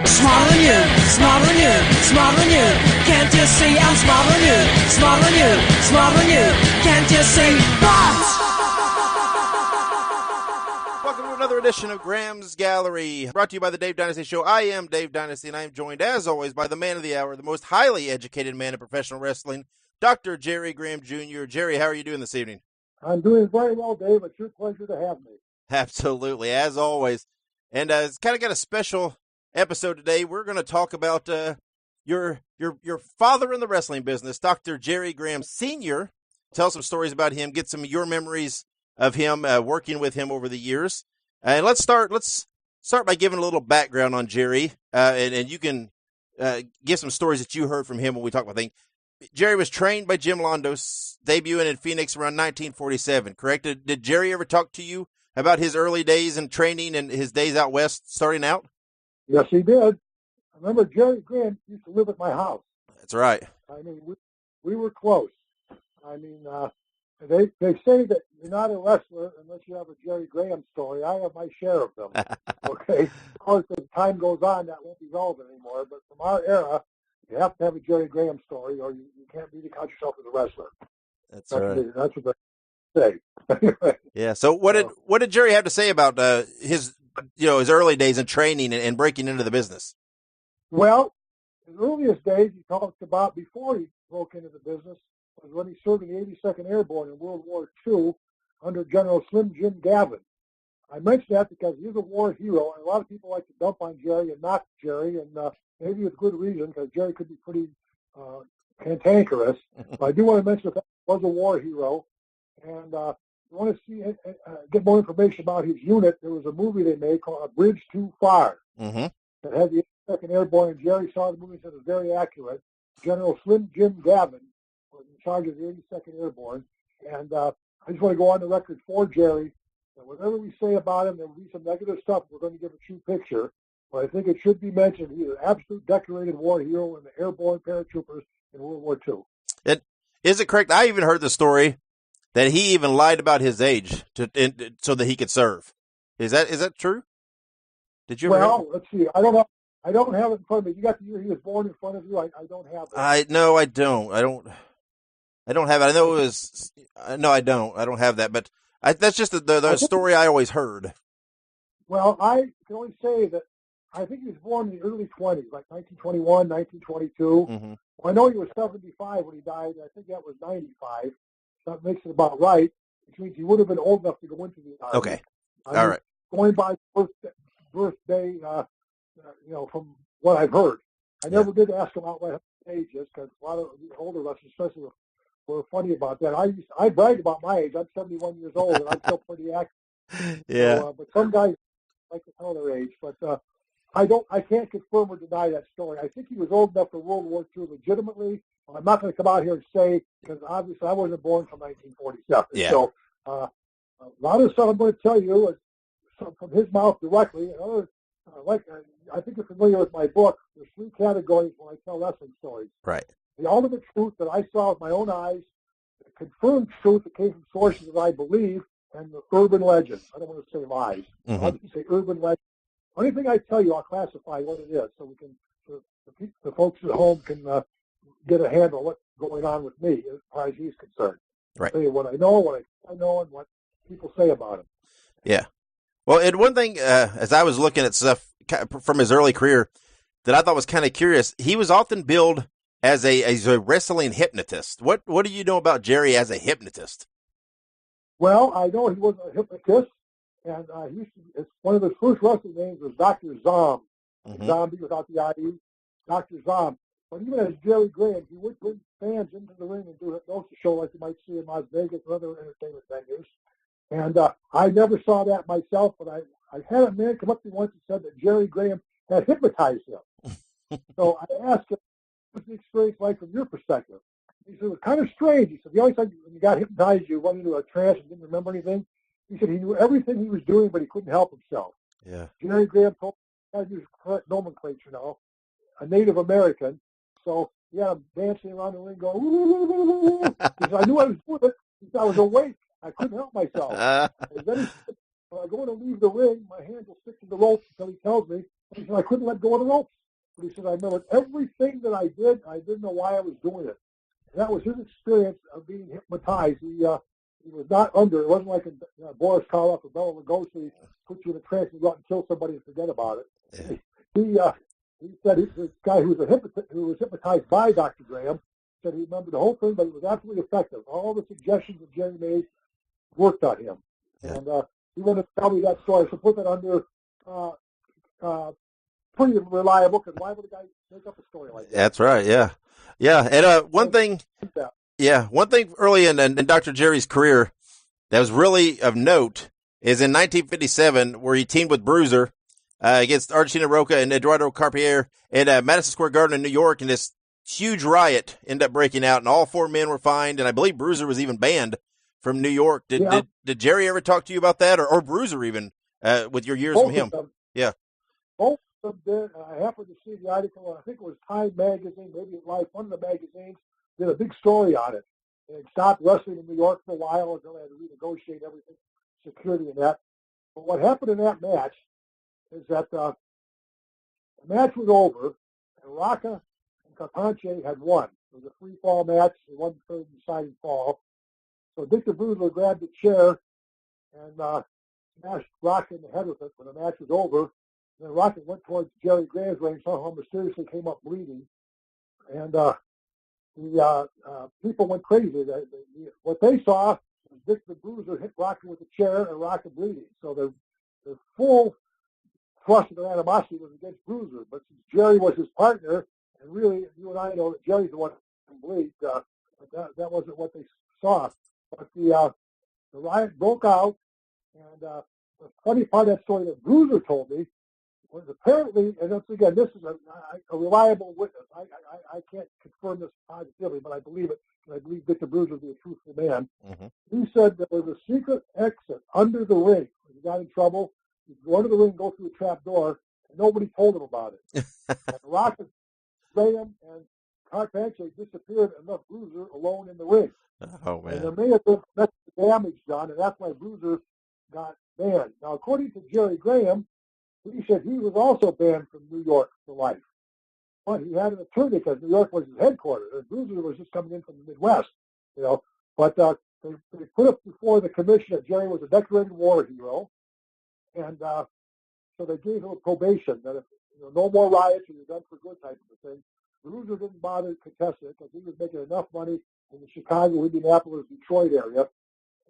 Smarter than you, smarter than you, smarter than you. Can't you see I'm smarter than you, smarter than you, smarter than you. Can't you see what? Welcome to another edition of Graham's Gallery, brought to you by the Dave Dynasty Show. I am Dave Dynasty, and I am joined, as always, by the man of the hour, the most highly educated man in professional wrestling, Dr. Gerry Graham Jr. Gerry, how are you doing this evening? I'm doing very well, Dave. It's your pleasure to have me. Absolutely, as always. And it's kind of got a special episode today. We're going to talk about your father in the wrestling business, Dr. Gerry Graham Sr. Tell some stories about him, get some of your memories of him, working with him over the years. And let's start by giving a little background on Gerry, and you can give some stories that you heard from him when we talk about things. Gerry was trained by Jim Londos, debuting in Phoenix around 1947, correct? Did Gerry ever talk to you about his early days in training and his days out west starting out? Yes, he did. I remember Gerry Graham used to live at my house. That's right. I mean, we were close. I mean, they say that you're not a wrestler unless you have a Gerry Graham story. I have my share of them. Okay? Of course, as time goes on, that won't be relevant anymore. But from our era, you have to have a Gerry Graham story, or you can't really count yourself as a wrestler. That's right. That's what they say. Yeah. So what did Gerry have to say about his early days in training and breaking into the business? Well, his earliest days he talked about before he broke into the business was when he served in the 82nd Airborne in World War II under General Slim Jim Gavin. I mention that because he's a war hero, and a lot of people like to dump on Gerry and knock Gerry, and maybe with good reason, because Gerry could be pretty cantankerous. But I do want to mention that he was a war hero, and if you want to get more information about his unit, there was a movie they made called A Bridge Too Far that had the 82nd Airborne, and Gerry saw the movie and said it was very accurate. General Slim Jim Gavin was in charge of the 82nd Airborne, and I just want to go on the record for Gerry. And whatever we say about him, there will be some negative stuff. We're going to give a true picture. But I think it should be mentioned he's an absolute decorated war hero in the airborne paratroopers in World War II. Is it correct? I even heard the story that he even lied about his age so that he could serve. Is that true? Did you? Well, let's see. I don't have it in front of me. You got the year he was born in front of you. I don't have it. No, I don't. I don't have it. I know it was. No, I don't. I don't have that. But that's just the story I always heard. Well, I can only say that I think he was born in the early 20s, like 1921, 1922. Well, I know he was 75 when he died. I think that was 95. So that makes it about right, which means he would have been old enough to go into the Army. Okay. All right. Going by birthday, from what I've heard. I never did ask him out what his age is, because a lot of the older wrestlers, especially, were funny about that. I brag about my age. I'm 71 years old, and I'm still pretty active. Yeah. So, but some guys like to tell their age. But I can't confirm or deny that story. I think he was old enough for World War II legitimately. I'm not going to come out here and say, because obviously I wasn't born until 1947. Yeah. So a lot of stuff I'm going to tell you is from his mouth directly. And other, I think you're familiar with my book. There's 3 categories when I tell wrestling stories. Right. The ultimate truth that I saw with my own eyes, the confirmed truth that came from sources that I believe, and the urban legend. I don't want to say lies. I'll just say urban legend. Only thing I tell you, I'll classify what it is, so we can, the folks at home can get a handle on what's going on with me as far as he's concerned. Right. I'll tell you what I know, what I know, and what people say about him. Yeah. Well, and one thing, as I was looking at stuff from his early career that I thought was kind of curious, he was often billed as a wrestling hypnotist. What do you know about Gerry as a hypnotist? Well, I know he was a hypnotist, and it's one of his first wrestling names was Dr. Zom. Zombie without the IE, Dr. Zom. But even as Gerry Graham, he would bring fans into the ring and do a hypnosis show like you might see in Las Vegas and other entertainment venues. And I never saw that myself, but I had a man come up to me once and said that Gerry Graham had hypnotized him. So I asked him, what's the experience like from your perspective? He said, it was kind of strange. He said, the only time when you got hypnotized, you went into a trance and didn't remember anything. He said he knew everything he was doing, but he couldn't help himself. Yeah. Gerry Graham told me, I use correct nomenclature now, a Native American. So he had him dancing around the ring going, ooh. He said, I knew I was doing it. He said, I was awake. I couldn't help myself. And then when I go to leave the ring, my hands will stick to the ropes until he tells me. And he said, I couldn't let go of the ropes. But he said, I remembered everything that I did. I didn't know why I was doing it. And that was his experience of being hypnotized. He was not under. It wasn't like a Boris Karloff or Bela Lugosi put you in a trance and go out and kill somebody and forget about it. Yeah. He said this guy who was hypnotized by Dr. Graham said he remembered the whole thing, but it was absolutely effective. All the suggestions that Gerry made worked on him. Yeah. And he wanted to tell me that story. So put that under pretty reliable, because why would a guy make up a story like that? That's right, yeah. Yeah, and one thing early in Dr. Gerry's career that was really of note is in 1957, where he teamed with Bruiser against Argentina Roca and Eduardo Carpier at Madison Square Garden in New York, and this huge riot ended up breaking out, and all 4 men were fined, and I believe Bruiser was even banned from New York. Did Gerry ever talk to you about that, or Bruiser even, with your years Both from him? Yeah. Both of them did. I happened to see the article, I think it was Time Magazine, maybe Life, one of the magazines, did a big story on it. And it stopped wrestling in New York for a while until they had to renegotiate everything, security and that. But what happened in that match is that the match was over, and Rocca and Carpentier had won. It was a free-fall match. They won the third deciding fall. So Victor Bruiser grabbed the chair and smashed Rocca in the head with it when the match was over. And then Rocca went towards Gerry Graham's ring, somehow mysteriously came up bleeding. And the people went crazy. What they saw was Victor Bruiser hit Rocca with a chair and Rocca bleeding. So their full thrust of their animosity was against Bruiser. But since Gerry was his partner, and really, you and I know that Jerry's the one who bleed, but that wasn't what they saw. But the riot broke out, and the funny part of that story that Bruiser told me was apparently, and once again, this is a reliable witness. I can't confirm this positively, but I believe it, and I believe Victor Bruiser to be a truthful man. Mm-hmm. He said there was a secret exit under the ring. When he got in trouble, he'd go under the ring, go through a trap door, and nobody told him about it. And Rocket, Graham, and Carpentier disappeared and left Bruiser alone in the ring. Oh, man. And there may have been damage done, and that's why Bruiser got banned. Now, according to Gerry Graham, he said he was also banned from New York for life. But he had an attorney because New York was his headquarters, and Bruiser was just coming in from the Midwest, you know. But they put up before the commission that Gerry was a decorated war hero, and so they gave him a probation that if no more riots or you're done for good type of a thing. Bruiser didn't bother to contest it because he was making enough money in the Chicago, Indianapolis, Detroit area.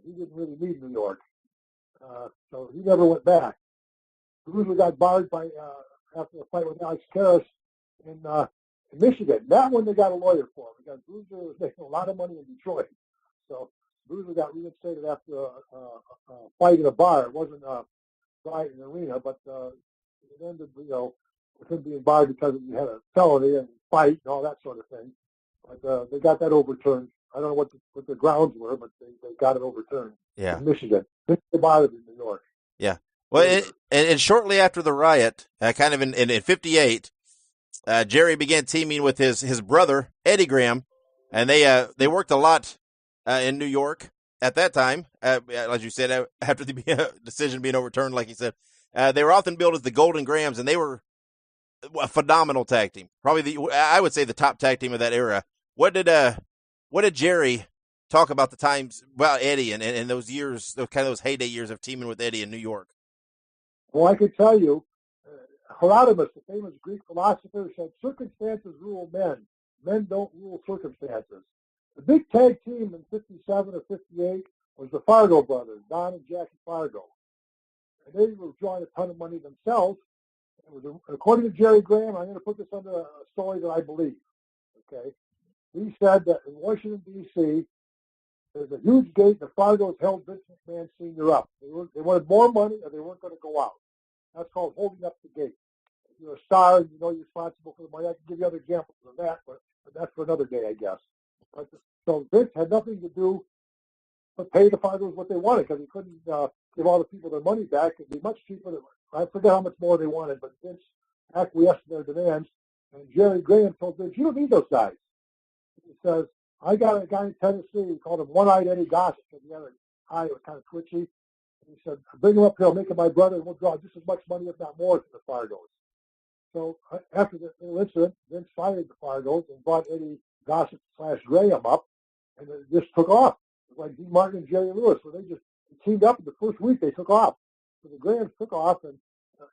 He didn't really need New York, so he never went back. Bruiser got barred by after the fight with Alex Karras in Michigan. That one they got a lawyer for because Bruiser was making a lot of money in Detroit. So Bruiser got reinstated after a fight in a bar. It wasn't a fight in an arena, but it ended, with him being barred because he had a felony and fight and all that sort of thing. But they got that overturned. I don't know what the grounds were, but they got it overturned. Yeah. In Michigan. They barred in New York. Yeah. Well, and shortly after the riot, kind of in 58, Gerry began teaming with his brother, Eddie Graham, and they worked a lot in New York at that time. As you said, after the decision being overturned, like you said, they were often billed as the Golden Grahams, and they were a phenomenal tag team. Probably I would say the top tag team of that era. What did Gerry talk about the times about Eddie and those years, those heyday years of teaming with Eddie in New York? Well, I could tell you, Herodotus, the famous Greek philosopher, said circumstances rule men. Men don't rule circumstances. The big tag team in 57 or 58 was the Fargo brothers, Don and Jackie Fargo. And they were drawing a ton of money themselves. According to Gerry Graham, I'm going to put this under a story that I believe. Okay, he said that in Washington, D.C., there's a huge gate. The Fargos held Vince McMahon Sr. up. They wanted more money, or they weren't going to go out. That's called holding up the gate. If you're a star and you're responsible for the money, I can give you other examples of that, but that's for another day, I guess. So Vince had nothing to do but pay the Fargos what they wanted because he couldn't give all the people their money back. It'd be much cheaper. I forget how much more they wanted, but Vince acquiesced in their demands. And Gerry Graham told Vince, you don't need those guys. He says, I got a guy in Tennessee, he called him One-Eyed Eddie Gossett because he had an eye that was kind of twitchy. He said, bring him up here, I'll make him my brother, and we'll draw just as much money, if not more, from the Fargos. So after the little incident, Vince fired the Fargos and brought Eddie Gossett / Graham up, and it just took off. It was like Dean Martin and Jerry Lewis. So they just teamed up in the first week. They took off. So the Grahams took off, and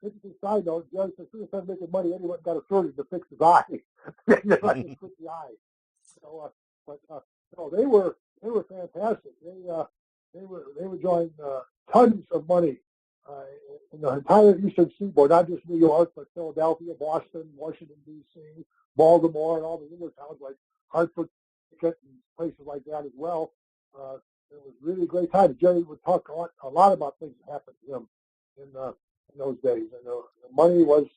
interesting side note, Jerry said, as soon as I started making money, Eddie went and got a surgeon to fix his eye. They just let him fix the eye. So, no, they were fantastic. They were drawing tons of money in the entire Eastern Seaboard, not just New York, but Philadelphia, Boston, Washington, D.C., Baltimore, and all the little towns like Hartford, and places like that as well. It was really a great time. Jerry would talk a lot about things that happened to him in those days. And the money was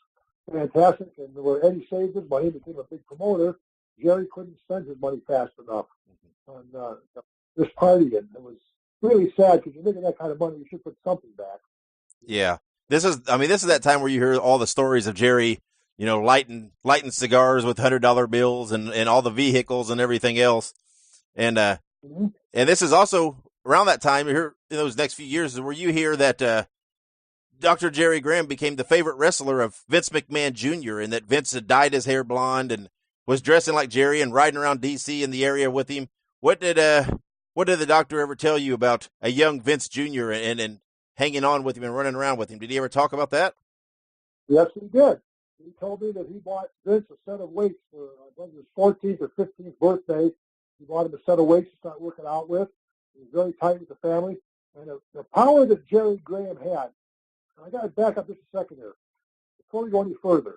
fantastic, and where Eddie saved his money, became a big promoter, Jerry couldn't spend his money fast enough on this party, and it was really sad because you're making that kind of money, you should put something back. Yeah. This is that time where you hear all the stories of Jerry, lighting cigars with $100 bills and all the vehicles and everything else. And, and this is also around that time here in those next few years where you hear that, Dr. Gerry Graham became the favorite wrestler of Vince McMahon Jr. and that Vince had dyed his hair blonde and was dressing like Jerry and riding around DC in the area with him. What did the doctor ever tell you about a young Vince Jr. and hanging on with him and running around with him? Did he ever talk about that? Yes, he did. He told me that he bought Vince a set of weights for his 14th or 15th birthday. He bought him a set of weights to start working out with. He was very tight with the family. And the power that Gerry Graham had, I got to back up just a second here. Before we go any further,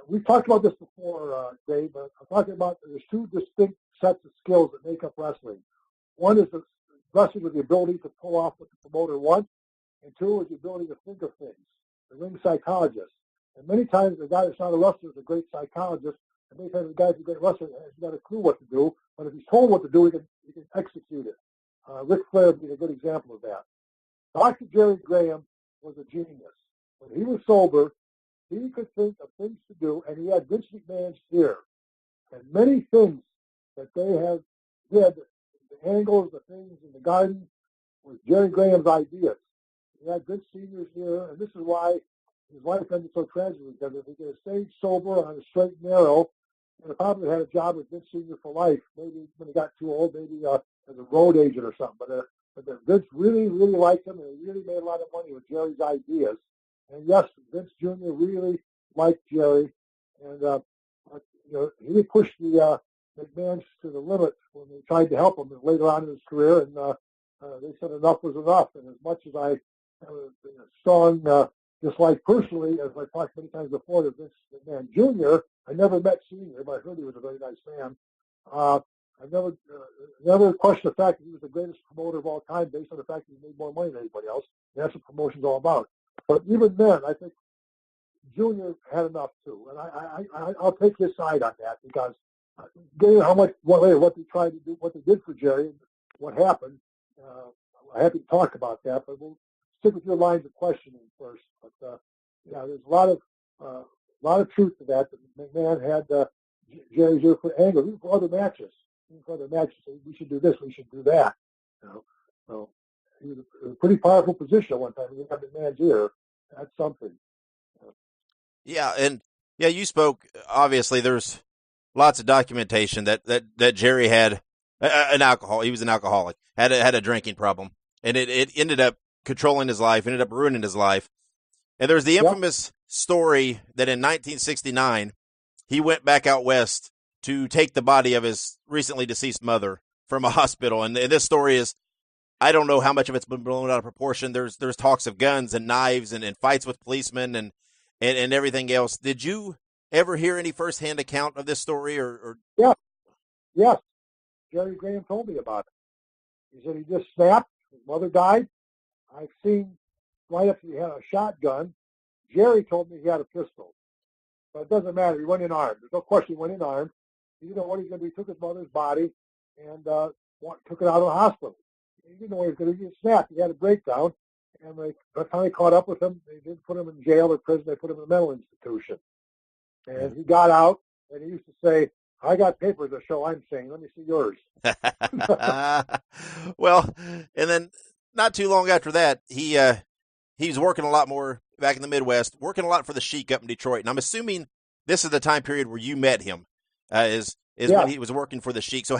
we've talked about this before, Dave, but I'm talking about there's two distinct sets of skills that make up wrestling. One is the wrestling with the ability to pull off what the promoter wants, and two is the ability to think of things, the ring psychologist. And many times the guy that's not a wrestler is a great psychologist, and many times the guy that's a great wrestler has got a clue what to do, but if he's told what to do, he can execute it. Ric Flair would be a good example of that. Dr. Gerry Graham was a genius. When he was sober, he could think of things to do, and he had Vince McMahon's ear. And many things that they have did, the angles, the things in the garden, was Gerry Graham's ideas. He had Vince Sr.'s ear, and this is why his life ended so tragically, because if he could have stayed sober on a straight and narrow, he would probably had a job with Vince Sr. for life. Maybe when he got too old, maybe as a road agent or something. But Vince really, really liked him, and he really made a lot of money with Jerry's ideas. And yes, Vince Jr. really liked Jerry, and he pushed the McMahons to the limit when they tried to help him later on in his career, and they said enough was enough. And as much as I have a strong dislike personally, as I talked many times before, to Vince McMahon Jr., I never met Sr., but I heard he was a very nice man. I never questioned the fact that he was the greatest promoter of all time based on the fact that he made more money than anybody else. And that's what promotion's all about. But even then, I think Junior had enough too, and I'll take his side on that because getting what they tried to do, what they did for Jerry, and what happened. I'm happy to talk about that, but we'll stick with your lines of questioning first. But there's a lot of truth to that. That McMahon had Jerry's ear for anger, even for other matches. We should do this, we should do that. So he was a pretty powerful position at one time. He had McMahon's ear. That's something. Yeah, and you spoke. Obviously, there's lots of documentation that Jerry had an alcohol. He was an alcoholic. Had a drinking problem, and it ended up controlling his life. Ended up ruining his life. And there's the infamous story that in 1969 he went back out west to take the body of his recently deceased mother from a hospital. And this story is, I don't know how much of it's been blown out of proportion. There's talks of guns and knives and fights with policemen and everything else. Did you ever hear any firsthand account of this story? Or? Yeah. Yes. Gerry Graham told me about it. He said he just snapped. His mother died. I've seen right up he had a shotgun. Jerry told me he had a pistol. But it doesn't matter. He went in armed. There's no question he went in armed. He didn't know what he was going to do. He took his mother's body and took it out of the hospital. He didn't know what he was going to do. He snapped. He had a breakdown. And by the time they caught up with him, they didn't put him in jail or prison. They put him in a mental institution. And he got out, and he used to say, I got papers that show I'm sane. Let me see yours. Well, and then not too long after that, he was working a lot more back in the Midwest, working a lot for the Sheik up in Detroit. And I'm assuming this is the time period where you met him, is when he was working for the Sheik. So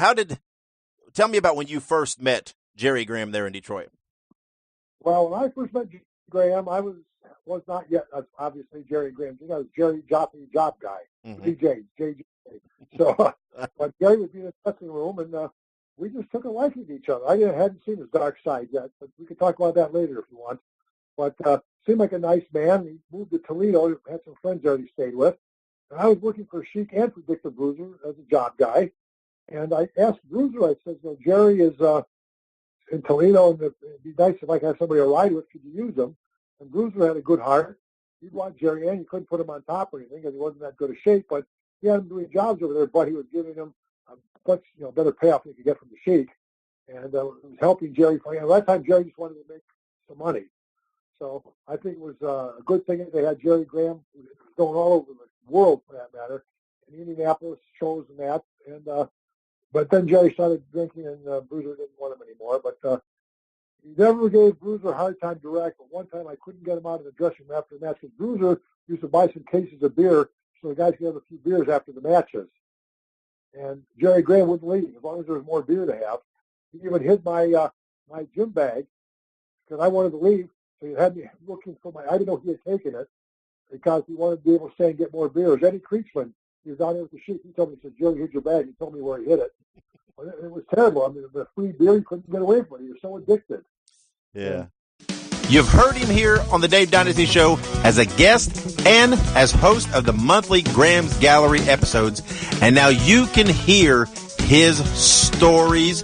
tell me about when you first met Gerry Graham there in Detroit. Well, when I first met Graham, I was not yet, obviously, Gerry Graham Jr. I was Jerry Joffrey Job Guy, JJ. So, but Gerry would be in the dressing room, and we just took a liking to each other. I hadn't seen his dark side yet, but we could talk about that later if you want. But seemed like a nice man. He moved to Toledo. He had some friends there he stayed with. And I was working for Sheik and for Victor Bruiser as a job guy. And I asked Bruiser, I said, Jerry is in Toledo, and it'd be nice if I could have somebody to ride with. Could you use him? And Bruiser had a good heart. He brought Jerry in. You couldn't put him on top or anything because he wasn't that good a shape, but he had him doing jobs over there, but he was giving him a much better payoff than he could get from the Sheik. And it was helping Jerry. At that time, Jerry just wanted to make some money. So I think it was a good thing that they had Gerry Graham going all over the world, for that matter, in Indianapolis shows and that. And but then Jerry started drinking, and Bruiser didn't want him anymore. But he never gave Bruiser a hard time direct. But one time I couldn't get him out of the dressing room after the match because Bruiser used to buy some cases of beer so the guys could have a few beers after the matches. And Gerry Graham wouldn't leave as long as there was more beer to have. He even hid my my gym bag because I wanted to leave. So he had me looking for I didn't know he had taken it because he wanted to be able to stay and get more beers. Eddie Creechman, he was down there with the Sheik. He told me, he said, Jerry, here's your bag. He told me where he hid it. But it was terrible. I mean, the free beer, he couldn't get away from it. He was so addicted. Yeah. You've heard him here on the Dave Dynasty Show as a guest and as host of the monthly Graham's Gallery episodes. And now you can hear his stories.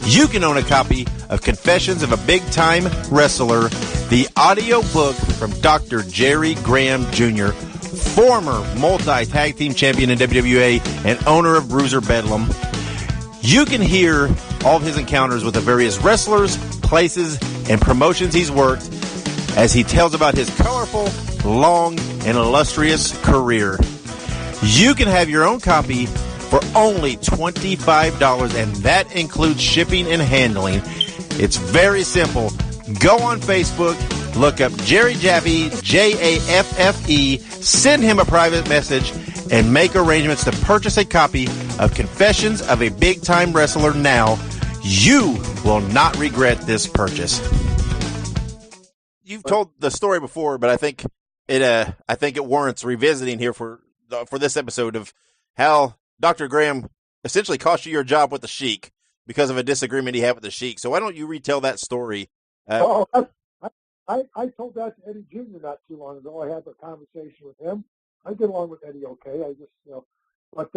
You can own a copy of Confessions of a Big-Time Wrestler, the audio book from Dr. Gerry Graham Jr., former multi-tag team champion in WWA and owner of Bruiser Bedlam. You can hear all of his encounters with the various wrestlers, places, and promotions he's worked as he tells about his colorful, long, and illustrious career. You can have your own copy for only $25, and that includes shipping and handling. It's very simple. Go on Facebook, look up Jerry Jaffe, Jaffe, send him a private message, and make arrangements to purchase a copy of Confessions of a Big-Time Wrestler now. You will not regret this purchase. You've told the story before, but I think it warrants revisiting here for this episode of how Dr. Graham essentially cost you your job with the Sheik because of a disagreement he had with the Sheik. So why don't you retell that story? I told that to Eddie Jr. not too long ago. I had a conversation with him. I get along with Eddie okay. I just, but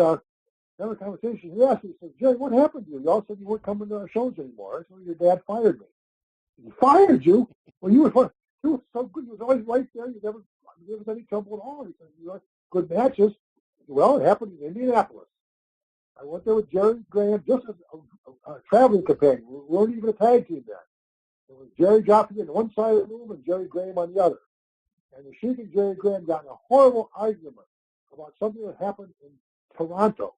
had a conversation. He asked me, he said, Jerry, what happened to you? You all said you weren't coming to our shows anymore. So your dad fired me. He fired you? Well, you were so good. You was always right there. You never gave us any trouble at all. He said, you had good matches. Well, it happened in Indianapolis. I went there with Gerry Graham just as a traveling companion. We weren't even a tag team then. It was Jerry Joffrey on one side of the room and Gerry Graham on the other. And the Sheik and Gerry Graham got in a horrible argument about something that happened in Toronto.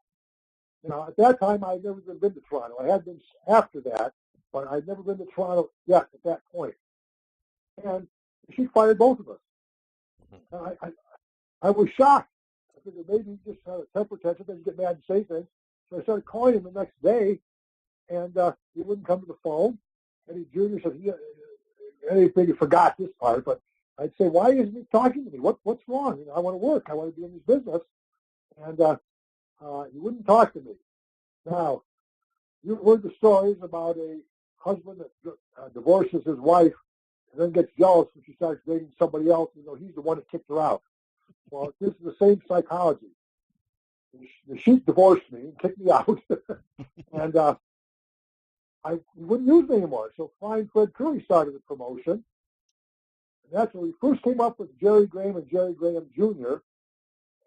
At that time, I had never even been to Toronto. I had been after that, but I'd never been to Toronto yet at that point. And she fired both of us. And I was shocked. I figured maybe he just had a temper tantrum, then get mad and say things. So I started calling him the next day, and he wouldn't come to the phone. Eddie Jr. said, Eddie maybe forgot this part, but I'd say, why isn't he talking to me? What's wrong? I want to work. I want to be in this business. And he wouldn't talk to me. Now, you've heard the stories about a husband that divorces his wife and then gets jealous when she starts dating somebody else. He's the one that kicked her out. Well, this is the same psychology. The Sheik divorced me and kicked me out. And he wouldn't use me anymore. So Flying Fred Curry started the promotion. And that's when we first came up with Gerry Graham and Gerry Graham Jr.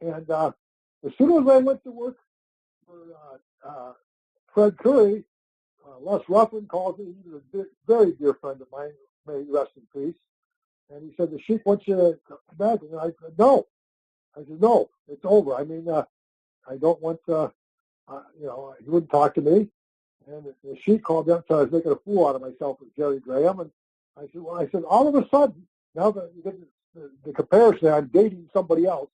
And as soon as I went to work for Fred Curry, Les Ruffin called me. He was a very dear friend of mine, may he rest in peace. And he said, the Sheik wants you to come back. And I said, no. I said, no, it's over. I mean, I don't want he wouldn't talk to me. And the Sheik called me up and said I was making a fool out of myself with Gerry Graham. And I said, all of a sudden, now that you get the comparison, I'm dating somebody else.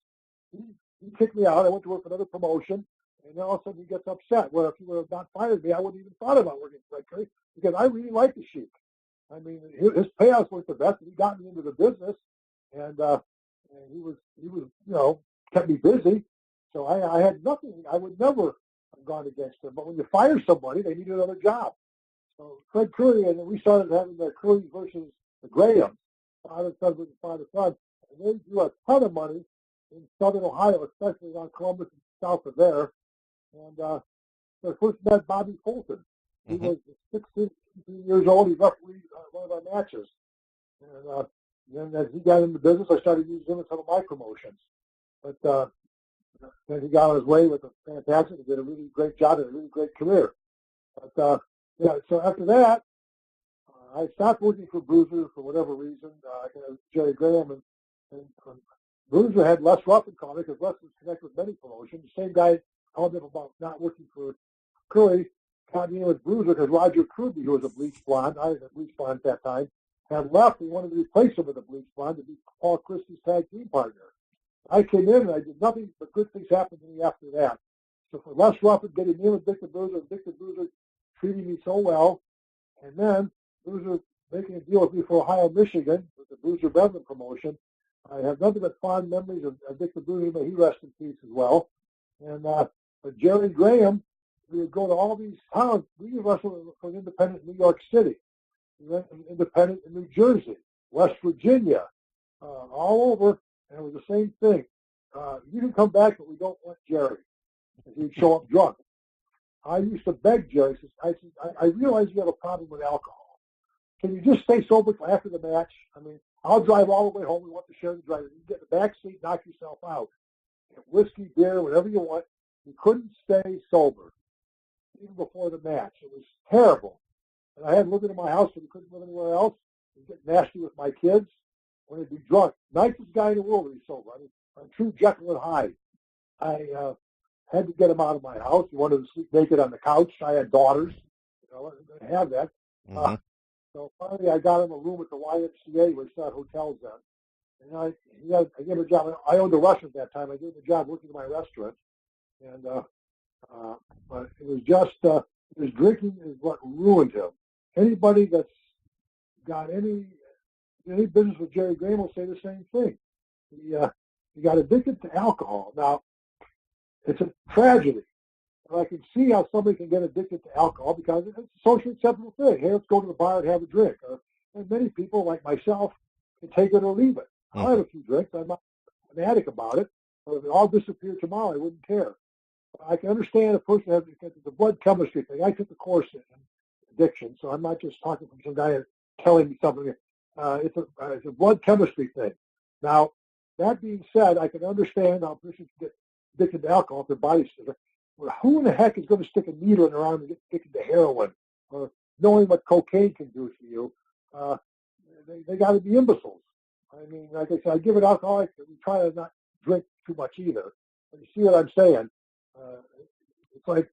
He kicked me out. I went to work for another promotion, and then all of a sudden he gets upset. Well, if he would have not fired me, I wouldn't even thought about working for Fred Curry because I really like the Sheik. I mean, his payouts weren't the best, and he got me into the business, and he was kept me busy. So I had nothing. I would never have gone against him. But when you fire somebody, they need another job. So Fred Curry, and then we started having the Curry versus the Grahams, father son versus father son, and they drew a ton of money in Southern Ohio, especially around Columbus and south of there. And I first met Bobby Fulton. He was 16 years old. He refereed one of our matches. And then as he got into business, I started using him in some of my promotions. But then he got on his way with a fantastic, he did a really great job and a really great career. But so after that, I stopped working for Bruiser for whatever reason. I got Gerry Graham, and Bruiser had Les Ruffin call me because Les was connected with many promotions. The same guy called him about not working for Curry, got me in with Bruiser because Roger Kruby, who was a bleach blonde, I was a bleach blonde at that time, had left. He wanted to replace him with a bleach blonde to be Paul Christie's tag team partner. I came in and I did nothing but good things happened to me after that. So for Les Ruffin getting in with Victor Bruiser treating me so well, and then Bruiser making a deal with me for Ohio, Michigan, with the Bruiser Bevan promotion. I have nothing but fond memories of Victor Bruiser, may he rest in peace as well. And but Gerry Graham, we would go to all these towns. We would wrestle for an independent in New York City. We went an independent in New Jersey, West Virginia, all over, and it was the same thing. You can come back, but we don't want Gerry. He'd show up drunk. I used to beg Gerry. I realize you have a problem with alcohol. Can you just stay sober till after the match? I mean, I'll drive all the way home. We want to share the drive. You get in the back seat, knock yourself out. Get whiskey, beer, whatever you want. You couldn't stay sober, even before the match. It was terrible. And I had living in my house, so we couldn't live anywhere else. He'd get nasty with my kids when he'd be drunk. Nicest guy in the world when he's sober. I mean, I'm true Jekyll and Hyde. I had to get him out of my house. He wanted to sleep naked on the couch. I had daughters. I didn't have that. So finally, I got him a room at the YMCA, where it's not hotels then. And I gave him a job. I owned a restaurant at that time. I gave him a job working in my restaurant. And but it was just his drinking is what ruined him. Anybody that's got any business with Gerry Graham will say the same thing. He got addicted to alcohol. Now, it's a tragedy. And I can see how somebody can get addicted to alcohol because it's a socially acceptable thing. Hey, let's go to the bar and have a drink. And many people, like myself, can take it or leave it. I'll have a few drinks. I'm not fanatic about it. But if it all disappeared tomorrow, I wouldn't care. But I can understand a person has the blood chemistry thing. I took a course in addiction, so I'm not just talking from some guy telling me something. It's a blood chemistry thing. Now, that being said, I can understand how a person can get addicted to alcohol if their body's sick. Well, who in the heck is going to stick a needle in their arm and get addicted to heroin? Or knowing what cocaine can do to you, they got to be imbeciles. I mean, like I said, I give it alcohol. We try to not drink too much either. But you see what I'm saying? It's like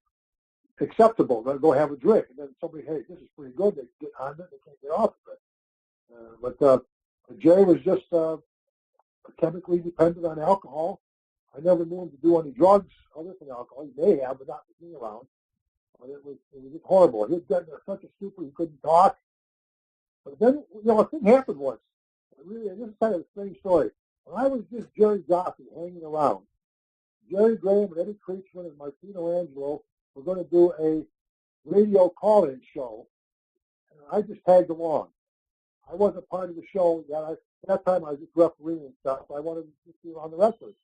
acceptable to go have a drink. And then somebody, hey, this is pretty good. They get on it. They can't get off of it. But Gerry was just chemically dependent on alcohol. I never knew him to do any drugs other than alcohol. He may have, but not with me around. But it was just horrible. He had gotten such a stupor he couldn't talk. But then, a thing happened once. Really, this is kind of a strange story. When I was just Jerry Goffey hanging around, Gerry Graham and Eddie Creechman and Martino Angelo were going to do a radio call-in show, and I just tagged along. I wasn't part of the show. At that time, I was just refereeing and stuff. I wanted to just be on the wrestlers.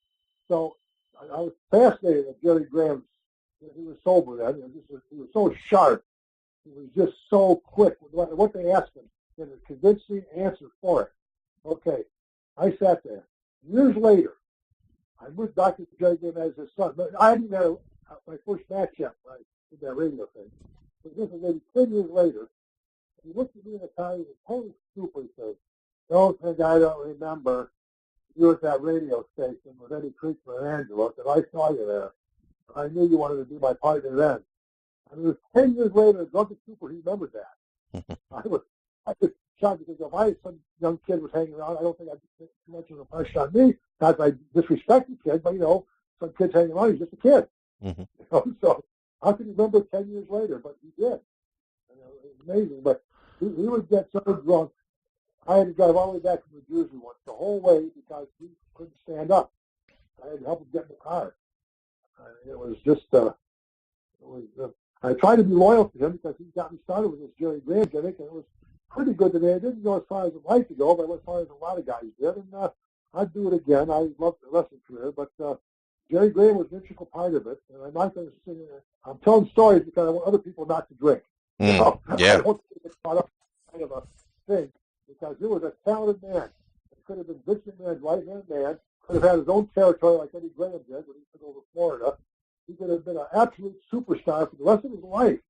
So I was fascinated with Gerry Graham's. He was sober then. He was so sharp. He was just so quick with what they asked him. He had a convincing answer for it. Okay, I sat there. Years later, I'm with Dr. Gerry Graham as his son. But I hadn't had my first match yet when I did that radio thing. But this was maybe 10 years later. He looked at me in the car. He was totally stupid. He said, "Don't think I don't remember you at that radio station with Eddie Creechman and Angelo, because I saw you there. I knew you wanted to be my partner then." I mean, it was 10 years later, a drunken super, he remembered that. I was shot because if I had some young kid was hanging around, I don't think I'd make too much of an impression on me. Not that I disrespect the kid, but, some kid's hanging around, he's just a kid. Mm-hmm. So how can you remember 10 years later? But he did. It was amazing. But he would get so drunk. I had to drive all the way back to New Jersey once, the whole way, because he couldn't stand up. I had to help him get in the car. It was just, I tried to be loyal to him because he got me started with this Gerry Graham gimmick, and it was pretty good to me. I didn't go as far as I'd like to go, but I went as far as a lot of guys did, and I'd do it again. I loved the wrestling career, but Gerry Graham was an integral part of it, and I'm not going to sing. I'm telling stories because I want other people not to drink. Yeah. I don't get caught up in kind of a thing, because he was a talented man. He could have been Vince McMahon's right-hand man, could have had his own territory like Eddie Graham did when he took over Florida. He could have been an absolute superstar for the rest of his life.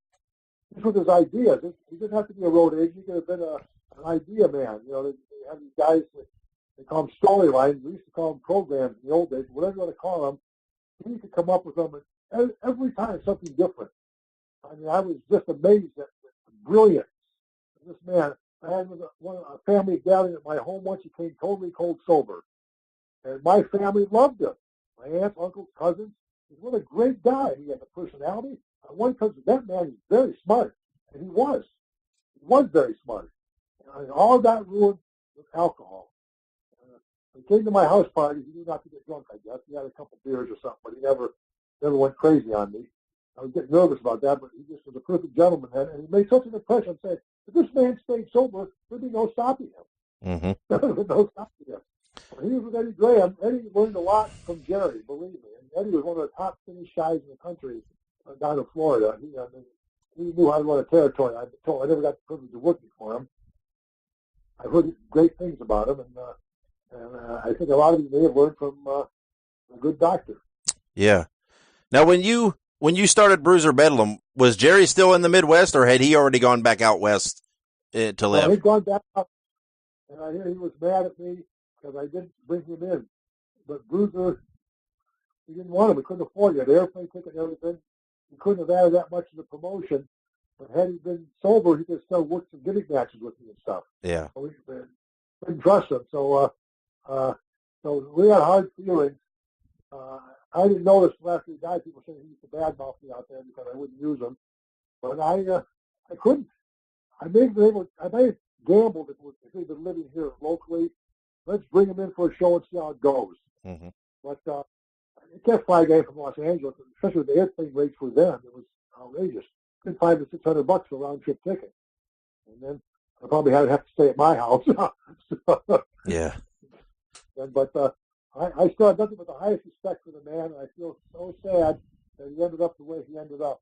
Just with his ideas. He didn't have to be a road agent. He could have been an idea man. They have these guys, they call them storylines. We used to call them programs in the old days, whatever you want to call them. He could come up with them, and every time something different. I mean, I was just amazed at the brilliance of this man. I had a family gathering at my home once. He came totally cold sober. And my family loved him. My aunts, uncles, cousins. What a great guy. He had a personality. One cousin, that man is very smart. And he was. He was very smart. And all of that ruined with alcohol. He came to my house party. He knew not to get drunk, I guess. He had a couple beers or something, but he never went crazy on me. I was getting nervous about that, but he just was a perfect gentleman then. And he made such an impression saying, if this man stayed sober, there'd be no stopping him. Mm-hmm. There would be no stopping him. When he was with Eddie Graham, Eddie learned a lot from Gerry, believe me. And Eddie was one of the top finish guys in the country down in Florida. He knew how to run a territory. I've been told I never got the privilege of working for him. I heard great things about him, and I think a lot of you may have learned from a good doctor. Yeah. Now, when you started Bruiser Bedlam, was Gerry still in the Midwest, or had he already gone back out west to live? He'd gone back up, and I hear he was mad at me because I didn't bring him in. But Bruiser, he didn't want him. He couldn't afford it. The airplane ticket and everything. He couldn't have added that much to the promotion. But had he been sober, he could still work some gimmick matches with me and stuff. Yeah. So we couldn't trust him. So we had hard feelings. I didn't notice after he died, people saying he used to badmouth me out there because I wouldn't use him. But I couldn't. I may have gambled if he'd been living here locally. Let's bring him in for a show and see how it goes. Mm-hmm. But I can't fly a guy from Los Angeles, especially with the airplane rates for them. It was outrageous. It's $500 to $600 for a round trip ticket, and then I probably had to have to stay at my house. Yeah. But I still have nothing but the highest respect for the man, and I feel so sad that he ended up the way he ended up.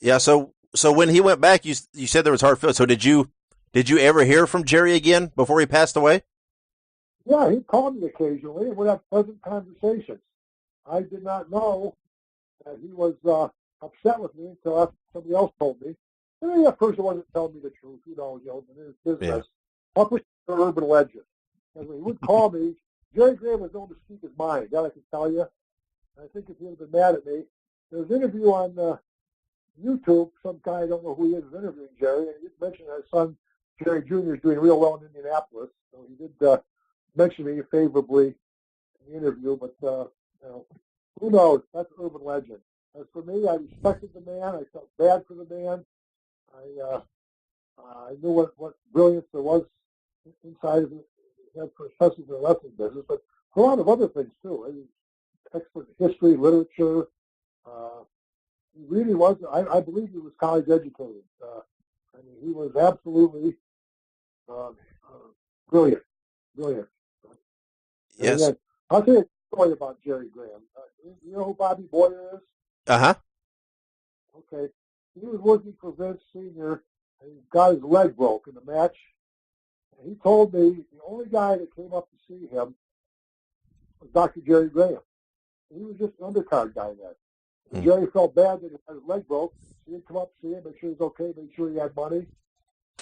Yeah. So when he went back, you said there was hard feelings. So did you ever hear from Gerry again before he passed away? Yeah, he called me occasionally, and we'd have pleasant conversations. I did not know that he was upset with me until after somebody else told me. And maybe that person wasn't telling me the truth. Who knows? In his business. Yeah. Up with the urban legend. And when he would call me, Gerry Graham was known to speak his mind. That I can tell you. I think if he had been mad at me, there was an interview on YouTube. Some guy, I don't know who he is, interviewing Gerry, and he mentioned his son, Gerry Jr. is doing real well in Indianapolis. So he did mention me favorably in the interview, but who knows? That's urban legend. As for me, I respected the man. I felt bad for the man. I knew what brilliance there was inside of it, especially for the wrestling business, but a lot of other things too. He was expert in history, literature. He really was. I believe he was college educated. I mean, he was absolutely brilliant. Yes. Then, I'll tell you a story about Gerry Graham. You know who Bobby Boyer is? Uh-huh. Okay. He was working for Vince Sr. and he got his leg broke in the match. And he told me the only guy that came up to see him was Dr. Gerry Graham. He was just an undercard guy then. And Gerry felt bad that he had his leg broke. So he'd come up to see him, make sure he was okay, make sure he had money.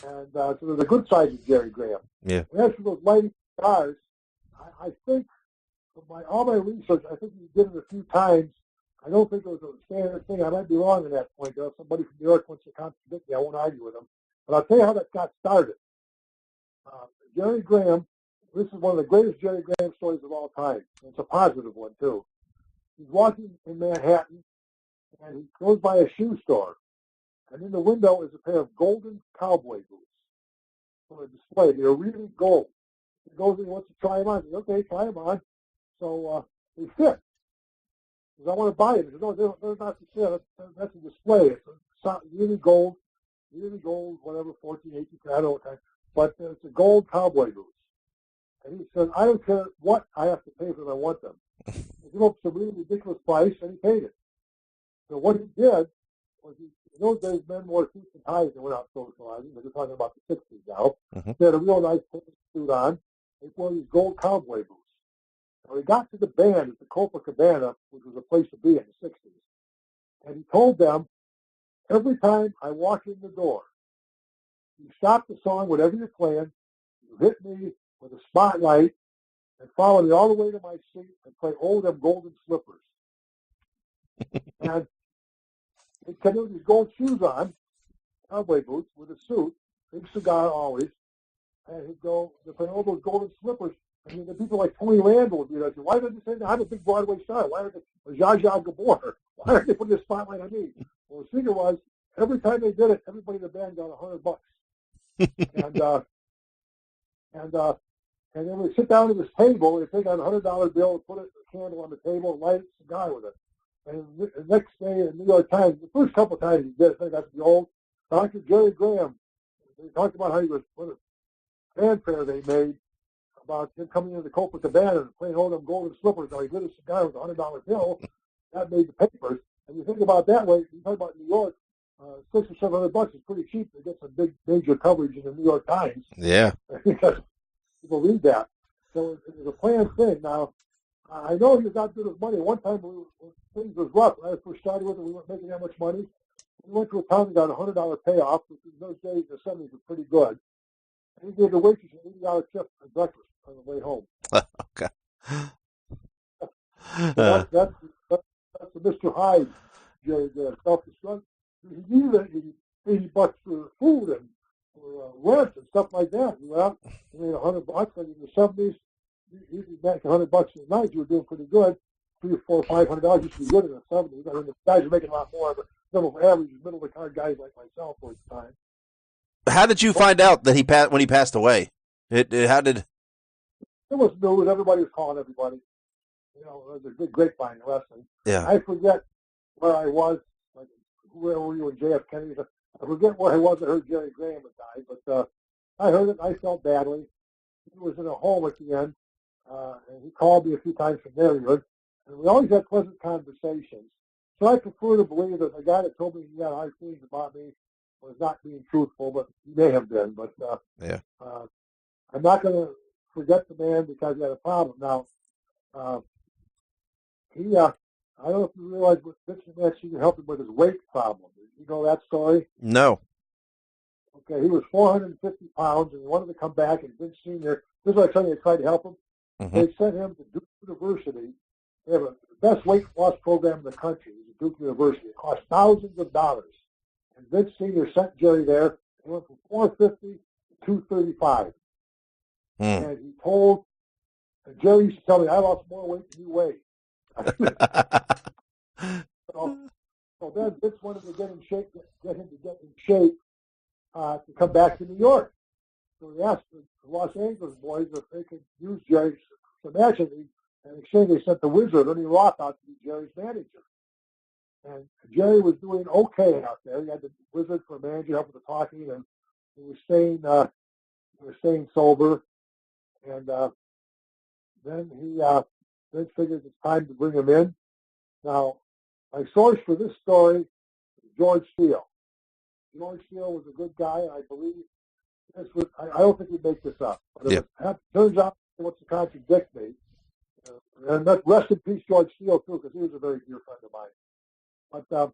And so there's a good side to Gerry Graham. Yeah. And as for those lighting stars, I think from all my research, I think he did it a few times. I don't think it was a standard thing. I might be wrong at that point. If somebody from New York wants to contradict me, I won't argue with him. But I'll tell you how that got started. Gerry Graham, this is one of the greatest Gerry Graham stories of all time. It's a positive one, too. He's walking in Manhattan, and he goes by a shoe store. And in the window is a pair of golden cowboy boots for a display. They're really gold. He goes and he wants to try them on. He says, okay, try them on. So they fit. He says, I want to buy it. He says, no, they're not for sale. That's a display. It's really gold, whatever, 14, 18, I don't know what kind. But it's a gold cowboy boots. And he said, I don't care what I have to pay for them. I want them. He came up with a really ridiculous price, and he paid it. So what he did was, in those days, men wore suits and ties and went out socializing. We're talking about the 60s now. Mm-hmm. They had a real nice suit on. They wore these gold cowboy boots. Now, he got to the band at the Copacabana, which was a place to be in the 60s. And he told them, every time I walk in the door, you stop the song, whatever you're playing, you hit me with a spotlight and follow me all the way to my seat and play "Oh, Them Golden Slippers." And he'd come in with these gold shoes on, cowboy boots with a suit, big cigar always, and he'd go, they're playing all those golden slippers. I mean, the people like Tony Randall would be like, why did they say that? I'm a big Broadway star. Why are they, Zsa Zsa Gabor, why aren't they putting this spotlight on me? Well, the secret was, every time they did it, everybody in the band got $100. And then we sit down at this table, and take out a $100 bill and put it, a candle on the table, and light a cigar with it. And the next day in the New York Times, the first couple of times he did, I think that's the old, Dr. Gerry Graham, they talked about how he was, what a fanfare they made about him coming into the Copacabana and playing all them golden slippers. Now he lit a cigar with a $100 bill. That made the papers. And you think about it that way, you talk about New York, $600 or $700 is pretty cheap to get some big major coverage in the New York Times. Yeah. Because people read that. So it was a planned thing. Now, I know he was not good with money. One time when things was rough, when I first started with it, we weren't making that much money. We went to a town and got a $100 payoff, which in those days, the 70s, was pretty good. And he gave the waitress an $80 tip for breakfast on the way home. Okay. That's the Mr. Hyde, Gerry Graham, self-destruct. He needed $80 for food and for rent and stuff like that. You went out, you made $100, and in the 70s, you'd be making $100 a night. You were doing pretty good. $300 or $400 or $500 used to be good in the 70s. I mean, the guys are making a lot more, but some of average, middle-of-the-card guys like myself were at the time. How did you find out that when he passed away? How did? It was news. Everybody was calling everybody. You know, it was a big grapevine in wrestling. Yeah. I forget where I was. Like, where were you in JF Kennedy? I forget where I was. I heard Gerry Graham had died, but I heard it. And I felt badly. He was in a home at the end, and he called me a few times from Maryland, and we always had pleasant conversations. So I prefer to believe that the guy that told me he had hard feelings about me was not being truthful, but he may have been. But Yeah. I'm not going to forget the man because he had a problem. Now, I don't know if you realize, but Vince McMahon Sr. helped him with his weight problem. You know that story? No. Okay, he was 450 pounds, and he wanted to come back, and Vince Sr., this is what I tell you, they tried to help him. Mm-hmm. They sent him to Duke University. They have the best weight loss program in the country. It was at Duke University. It cost thousands of dollars. And Vince Sr. sent Gerry there. He went from 450 to 235. And he told, and Gerry used to tell me, I lost more weight than you weigh. So then Vince wanted to get him to get in shape to come back to New York. So he asked the Los Angeles boys if they could use Gerry to match it. In exchange, they sent the Wizard, Ernie Roth, out to be Jerry's manager. And Gerry was doing okay out there. He had the Wizard for a manager, help with the talking, and he was staying sober. And then he figured it's time to bring him in. Now, my source for this story is George Steele. George Steele was a good guy, and I believe this was, I don't think he'd make this up. But it turns out he wants to contradict me. And rest in peace, George Steele, too, because he was a very dear friend of mine. But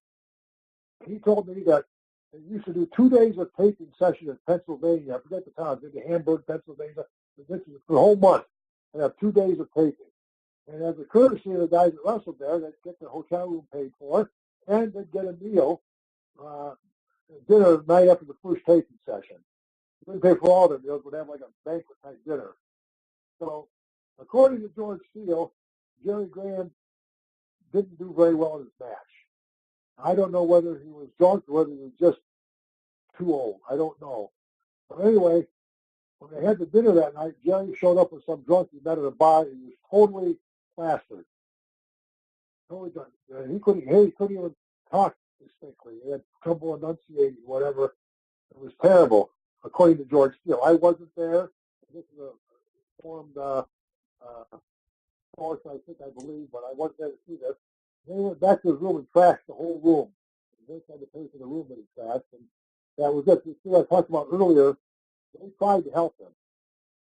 he told me that they used to do 2 days of taping session in Pennsylvania. I forget the town, maybe Hamburg, Pennsylvania. This is for the whole month. They have 2 days of taping. And as a courtesy of the guys that wrestled there, they'd get their hotel room paid for, and they'd get a meal, dinner the night after the first taping session. didn't pay for all their meals, would have like a banquet type dinner. So, according to George Steele, Gerry Graham didn't do very well in his match. I don't know whether he was drunk or whether he was just too old. I don't know. But anyway, when they had the dinner that night, Gerry showed up with some drunk he met at a bar. He was totally plastered. Totally done. He couldn't even talk distinctly. He had trouble enunciating, whatever. It was terrible, according to George Steele. I wasn't there. This is a formed source, I believe, but I wasn't there to see this. They went back to his room and trashed the whole room. They had to pay for the room that he trashed, and that was it. You see, I talked about earlier, they tried to help him.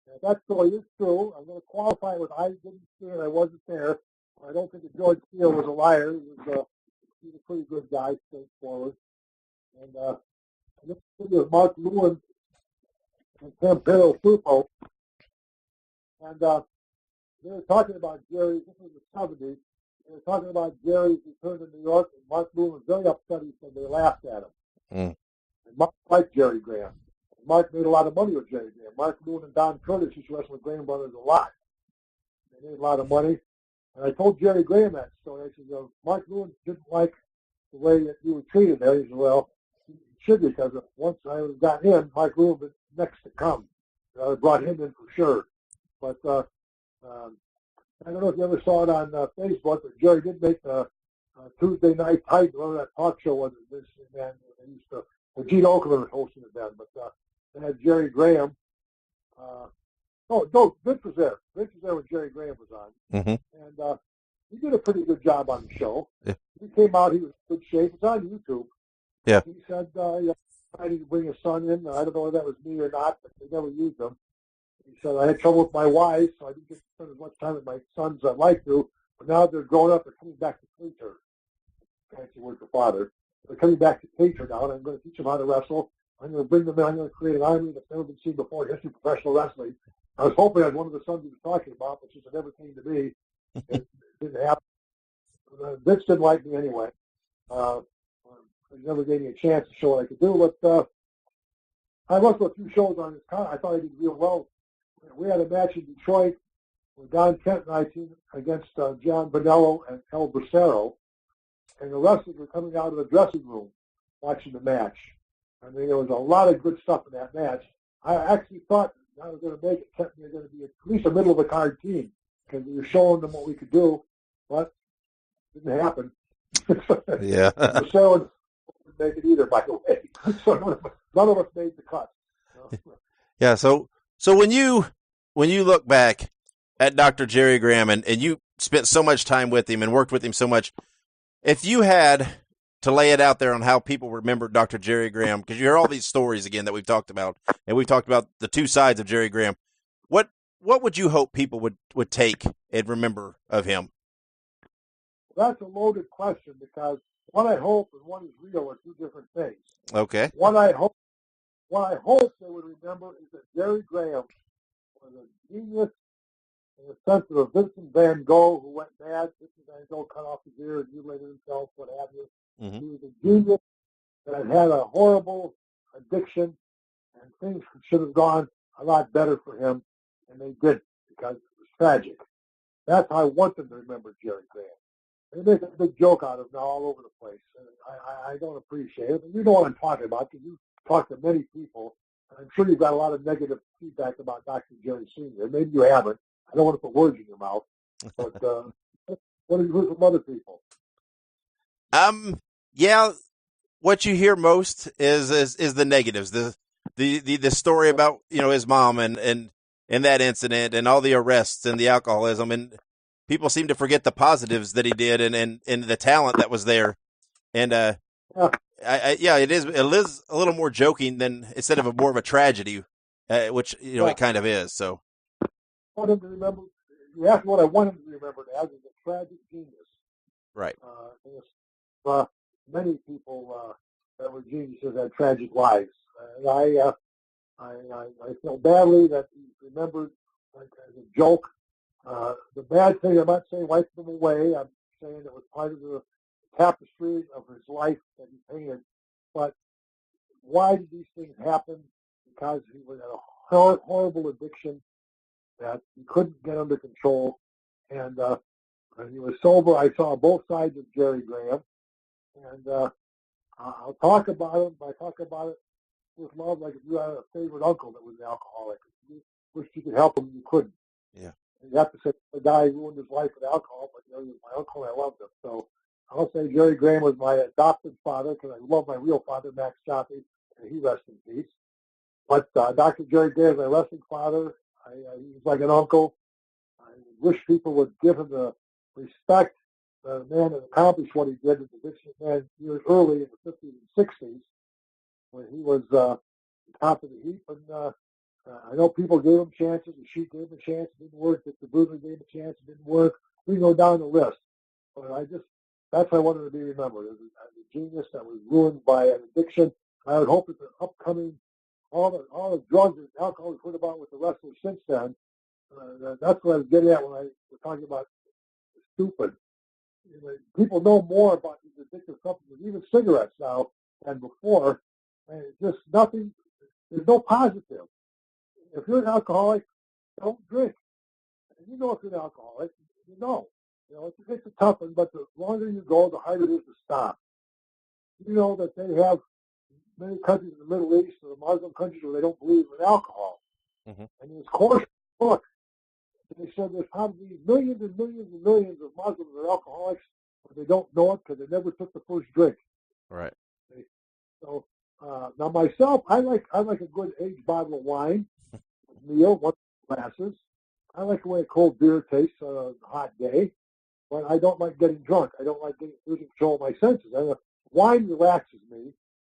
And if that story is true, I'm going to qualify with I didn't see it, I wasn't there. I don't think that George Steele was a liar. He was a pretty good guy, straightforward. And this was Mark Lewin and Campero Supo. And they were talking about Gerry. This was the 70s. They were talking about Gerry's return to New York, and Mark Lewin was very upset. He said they laughed at him. And Mark liked Gerry Graham. And Mark made a lot of money with Gerry Graham. Mark Lewin and Don Curtis used to wrestle with Graham Brothers a lot. They made a lot of money. And I told Gerry Graham that story. I said, Mark Lewin didn't like the way that you were treated there. He said, well, he should be, because once I would have gotten in, Mark Lewin was next to come. I would have brought him in for sure. But I don't know if you ever saw it on Facebook, but Gerry did make the Tuesday Night Titan, whatever that talk show was. This man, they used to, Gene Okerlund was hosting it then, but they had Gerry Graham. Vince was there. Vince was there when Gerry Graham was on. And he did a pretty good job on the show. Yeah. He came out, he was in good shape. It's on YouTube. Yeah. He said, I need to bring his son in. I don't know whether that was me or not, but they never used him. He said, I had trouble with my wife, so I didn't get to spend as much time with my sons as I'd like to. But now they're grown up, they're coming back to Cater. Fancy word for father. They're coming back to Cater now, and I'm going to teach them how to wrestle. I'm going to bring them in. I'm going to create an army that's never been seen before in history of professional wrestling. I was hoping I was one of the sons he was talking about, but since it never came to me, it didn't happen. Vince didn't like me anyway. He never gave me a chance to show what I could do, but I wrestled a few shows on his card. I thought I did real well. We had a match in Detroit with Don Kent and I teamed against John Bonello and El Bracero, and the wrestlers were coming out of the dressing room watching the match. I mean, there was a lot of good stuff in that match. I actually thought I was going to make it. Kent and I were going to be at least a middle of the card team because we were showing them what we could do, but it didn't happen. Yeah. Bracero didn't make it either, by the way. So none of us made the cut. Yeah. So when you look back at Dr. Gerry Graham and you spent so much time with him and worked with him so much, if you had to lay it out there on how people remember Dr. Gerry Graham, because you hear all these stories again that we've talked about, and we've talked about the two sides of Gerry Graham, what would you hope people would take and remember of him? That's a loaded question because what I hope and what is real are two different things. Okay. What I hope they would remember is that Gerry Graham was a genius in the sense of a Vincent Van Gogh who went mad. Vincent Van Gogh cut off his ear and mutilated himself, what have you. He was a genius that had a horrible addiction, and things should have gone a lot better for him, and they didn't because it was tragic. That's how I want them to remember Gerry Graham. They make a big joke out of him now all over the place. And I don't appreciate it. And you know what I'm talking about because you talk to many people, and I'm sure you've got a lot of negative feedback about Dr. Gerry Sr. Maybe you haven't. I don't want to put words in your mouth. But what have you heard from other people? Yeah, what you hear most is the negatives. The story about, his mom and that incident and all the arrests and the alcoholism, and people seem to forget the positives that he did and the talent that was there. And it is a little more joking than instead of more of a tragedy, which it kind of is. So I want him to remember. You asked what I want him to remember as is a tragic genius. Right. Many people that were geniuses had tragic lives. And I feel badly that he's remembered like as a joke. The bad thing, I'm not saying wipe them away. I'm saying it was part of the tapestry of his life that he painted. But why did these things happen? because he was at a horrible addiction that he couldn't get under control. And when he was sober, I saw both sides of Gerry Graham. And I'll talk about him, but I talk about it with love, like if you had a favorite uncle that was an alcoholic. You wished you could help him, you couldn't. Yeah. And you have to say the guy ruined his life with alcohol, but he was my uncle and I loved him. So I'll say Gerry Graham was my adopted father because I love my real father, Max Chaffee, and he rests in peace. But Dr. Gerry Graham is my wrestling father. He was like an uncle. I wish people would give him the respect. The man that accomplished what he did as a addiction man years early in the 50s and 60s when he was top of the heap. And I know people gave him chances. The Sheik gave him a chance. It didn't work. The Bruiser gave him a chance. It didn't work. We can go down the list. But that's what I wanted to be remembered, as a genius that was ruined by an addiction. I would hope that the upcoming, all the drugs and alcohol we've heard about with the wrestlers since then, that's what I was getting at when I was talking about stupid. You know, people know more about these addictive substances, even cigarettes now, than before. And it's just nothing. There's no positive. If you're an alcoholic, don't drink. And you know if you're an alcoholic, you know. You know, it's a tough one, but the longer you go, the harder it is to stop. You know that they have many countries in the Middle East or the Muslim countries where they don't believe in alcohol. Mm-hmm. And in this course book, they said there's probably millions and millions and millions of Muslims that are alcoholics, but they don't know it because they never took the first drink. Right. So now myself, I like a good aged bottle of wine, meal, one glasses. I like the way a cold beer tastes on a hot day, but I don't like getting drunk. I don't like losing control of my senses. Wine relaxes me.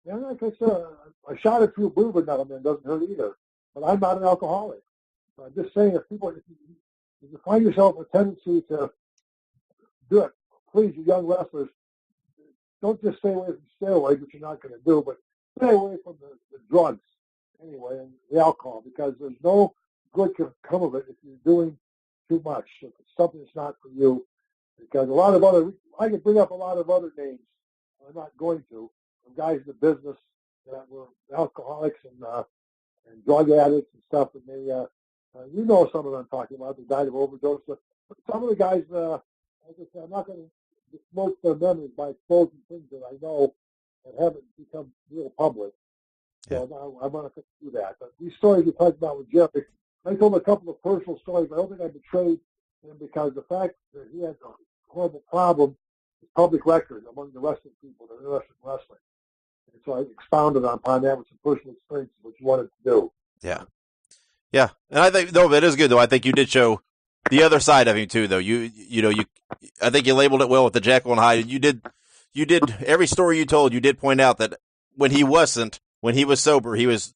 And like I said, a shot or two of bourbon now and then doesn't hurt either. But I'm not an alcoholic. So I'm just saying, if you find yourself a tendency to do it, please, you young wrestlers, don't just stay away from steroids, which you're not going to do, but stay away from the drugs anyway and the alcohol, because there's no good can come of it if you're doing too much. If it's something that's not for you, because I could bring up a lot of other names. I'm not going to. Of guys in the business that were alcoholics and drug addicts and stuff, and they, you know, some of them I'm talking about, they died of overdose. But some of the guys, like I said, I'm not going to besmirch their memories by exposing things that I know that haven't become real public. So yeah. I'm not going to do that. But these stories you talked about with Gerry, I told a couple of personal stories, but I don't think I betrayed him because the fact that he had a horrible problem is public record among the wrestling people that are interested in wrestling. And so I expounded upon that with some personal experiences, which you wanted to do. Yeah. Yeah. And I think, though, it is good, though. I think you did show the other side of him, too, though. I think you labeled it well with the Jekyll and Hyde. You did every story you told, you did point out that when he was sober, he was,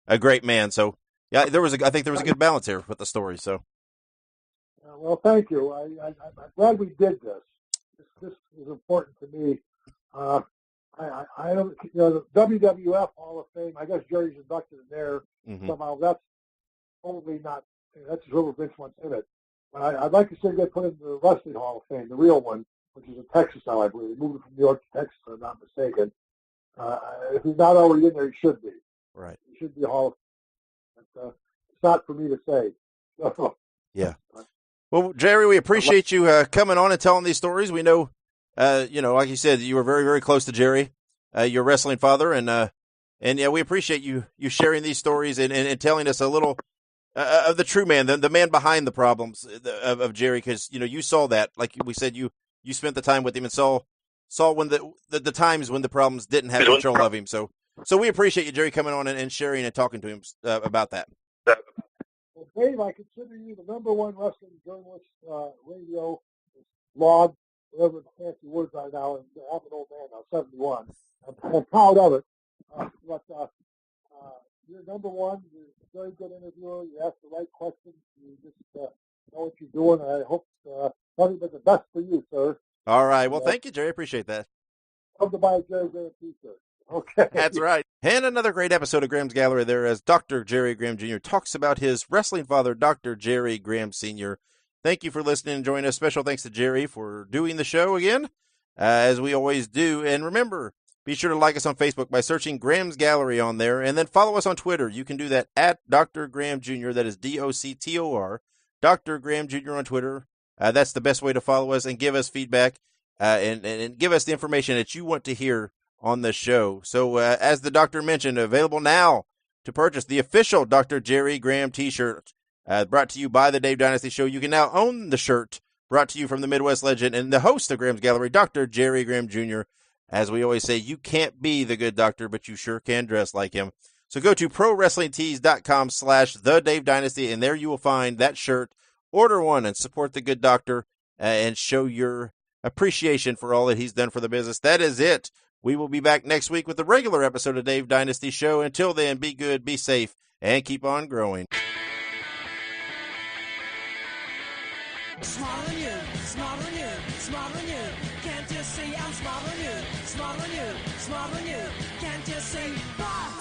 a great man. So, yeah, I think there was a good balance here with the story. So, well, thank you. I'm glad we did this. This is important to me. I don't, the WWF Hall of Fame. I guess Jerry's inducted in there somehow. That's probably not. That's whoever Vince wants in it. But I'd like to see get put in the Wrestling Hall of Fame, the real one, which is in Texas now, I believe. They moved it from New York to Texas, if I'm not mistaken. If he's not already in there, he should be. Right. He should be a Hall of Fame. But, it's not for me to say. Yeah. Well, Gerry, we appreciate you coming on and telling these stories. We know, like you said, you were very, very close to Gerry, your wrestling father, and yeah, we appreciate you sharing these stories and telling us a little of the true man, the man behind the problems of Gerry, because you saw that, like we said, you spent the time with him and saw when the times when the problems didn't have control of him. So we appreciate you, Gerry, coming on and sharing and talking to him about that. Well, Dave, I consider you the number one wrestling journalist, radio, blog, whatever the fancy words are now. And I'm an old man now, 71. I'm proud of it. But you're number one. You're a very good interviewer. You ask the right questions. You just know what you're doing. I hope nothing but the best for you, sir. All right. Well, thank you, Gerry. Appreciate that. Come to buy a Gerry Graham t-shirt. Okay. That's right. And another great episode of Graham's Gallery there as Dr. Gerry Graham Jr. talks about his wrestling father, Dr. Gerry Graham Sr. Thank you for listening and joining us. Special thanks to Gerry for doing the show again, as we always do. And remember, Be sure to like us on Facebook by searching Graham's Gallery on there, and then follow us on Twitter. You can do that at Dr. Graham Jr. That is DOCTOR, Dr. Graham Jr. on Twitter. That's the best way to follow us and give us feedback and give us the information that you want to hear on the show. So as the doctor mentioned, available now to purchase the official Dr. Gerry Graham t-shirt brought to you by the Dave Dynasty Show. You can now own the shirt brought to you from the Midwest legend and the host of Graham's Gallery, Dr. Gerry Graham Jr. As we always say, you can't be the good doctor, but you sure can dress like him. So go to PROWRESTLINGTEES.com/The Dave Dynasty, and there you will find that shirt. Order one and support the good doctor and show your appreciation for all that he's done for the business. That is it. We will be back next week with the regular episode of Dave Dynasty Show. Until then, be good, be safe, and keep on growing. Smarter than you, smarter than you, smarter than you. Can't you see I'm smarter than you, smarter than you, smarter than you. Can't you see? Bah!